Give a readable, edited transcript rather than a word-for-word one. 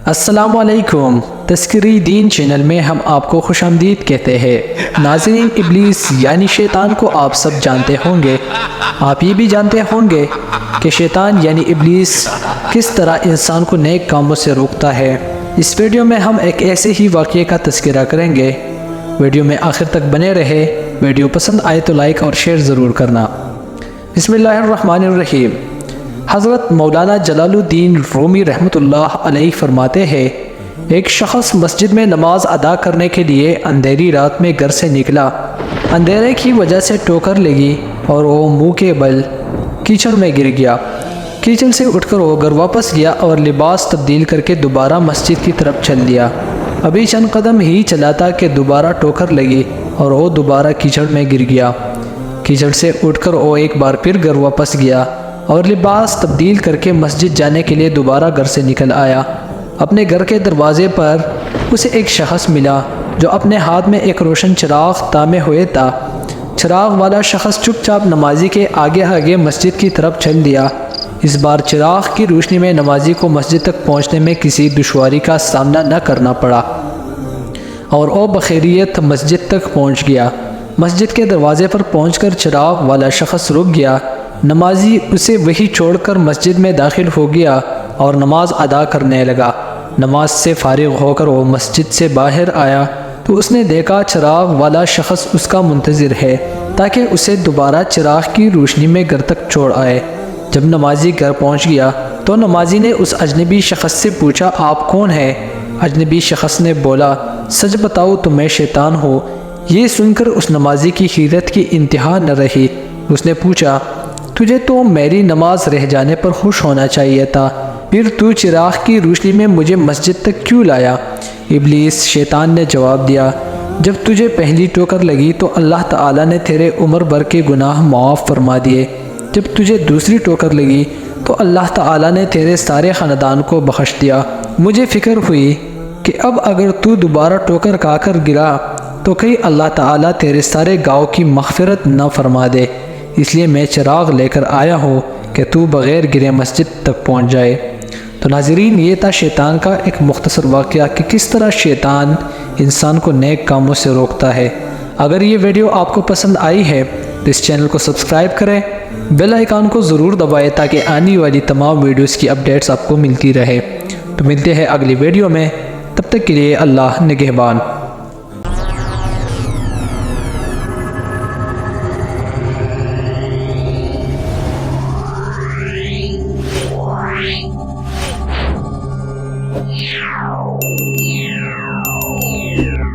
السلام علیکم، تذکری دین چینل میں ہم آپ کو خوش آمدید کہتے ہیں۔ ناظرین، ابلیس یعنی شیطان کو آپ سب جانتے ہوں گے۔ آپ یہ بھی جانتے ہوں گے کہ شیطان یعنی ابلیس کس طرح انسان کو نیک کاموں سے روکتا ہے۔ اس ویڈیو میں ہم ایک ایسے ہی واقعے کا تذکرہ کریں گے۔ ویڈیو میں آخر تک بنے رہے۔ ویڈیو پسند آئے تو لائک اور شیئر ضرور کرنا۔ بسم اللہ الرحمن الرحیم۔ حضرت مولانا جلال الدین رومی رحمۃ اللہ علیہ فرماتے ہیں، ایک شخص مسجد میں نماز ادا کرنے کے لیے اندھیری رات میں گھر سے نکلا۔ اندھیرے کی وجہ سے ٹھوکر لگی اور وہ منہ کے بل کیچڑ میں گر گیا۔ کیچڑ سے اٹھ کر وہ گھر واپس گیا اور لباس تبدیل کر کے دوبارہ مسجد کی طرف چل دیا۔ ابھی چند قدم ہی چلا تھا کہ دوبارہ ٹھوکر لگی اور وہ دوبارہ کیچڑ میں گر گیا۔ کیچڑ سے اٹھ کر وہ ایک بار پھر گھر واپس گیا اور لباس تبدیل کر کے مسجد جانے کے لیے دوبارہ گھر سے نکل آیا۔ اپنے گھر کے دروازے پر اسے ایک شخص ملا جو اپنے ہاتھ میں ایک روشن چراغ تامے ہوئے تھا۔ چراغ والا شخص چپ چاپ نمازی کے آگے آگے مسجد کی طرف چل دیا۔ اس بار چراغ کی روشنی میں نمازی کو مسجد تک پہنچنے میں کسی دشواری کا سامنا نہ کرنا پڑا اور وہ بخیریت مسجد تک پہنچ گیا۔ مسجد کے دروازے پر پہنچ کر چراغ والا شخص رک گیا۔ نمازی اسے وہی چھوڑ کر مسجد میں داخل ہو گیا اور نماز ادا کرنے لگا۔ نماز سے فارغ ہو کر وہ مسجد سے باہر آیا تو اس نے دیکھا چراغ والا شخص اس کا منتظر ہے تاکہ اسے دوبارہ چراغ کی روشنی میں گھر تک چھوڑ آئے۔ جب نمازی گھر پہنچ گیا تو نمازی نے اس اجنبی شخص سے پوچھا، آپ کون ہیں؟ اجنبی شخص نے بولا، سچ بتاؤ تو میں شیطان ہوں۔ یہ سن کر اس نمازی کی حیرت کی انتہا نہ رہی۔ اس نے پوچھا، تجھے تو میری نماز رہ جانے پر خوش ہونا چاہیے تھا، پھر تو چراغ کی روشنی میں مجھے مسجد تک کیوں لایا؟ ابلیس شیطان نے جواب دیا، جب تجھے پہلی ٹھوکر لگی تو اللہ تعالیٰ نے تیرے عمر بھر کے گناہ معاف فرما دیے۔ جب تجھے دوسری ٹھوکر لگی تو اللہ تعالیٰ نے تیرے سارے خاندان کو بخش دیا۔ مجھے فکر ہوئی کہ اب اگر تو دوبارہ ٹھوکر کھا کر گرا تو کہیں اللہ تعالیٰ تیرے سارے گاؤں کی مغفرت نہ فرما دے، اس لیے میں چراغ لے کر آیا ہوں کہ تو بغیر گرے مسجد تک پہنچ جائے۔ تو ناظرین، یہ تھا شیطان کا ایک مختصر واقعہ کہ کس طرح شیطان انسان کو نیک کاموں سے روکتا ہے۔ اگر یہ ویڈیو آپ کو پسند آئی ہے تو اس چینل کو سبسکرائب کریں، بیل آئیکن کو ضرور دبائیں تاکہ آنے والی تمام ویڈیوز کی اپڈیٹس آپ کو ملتی رہے۔ تو ملتے ہیں اگلی ویڈیو میں، تب تک کے لیے اللہ نگہبان۔ Yeah.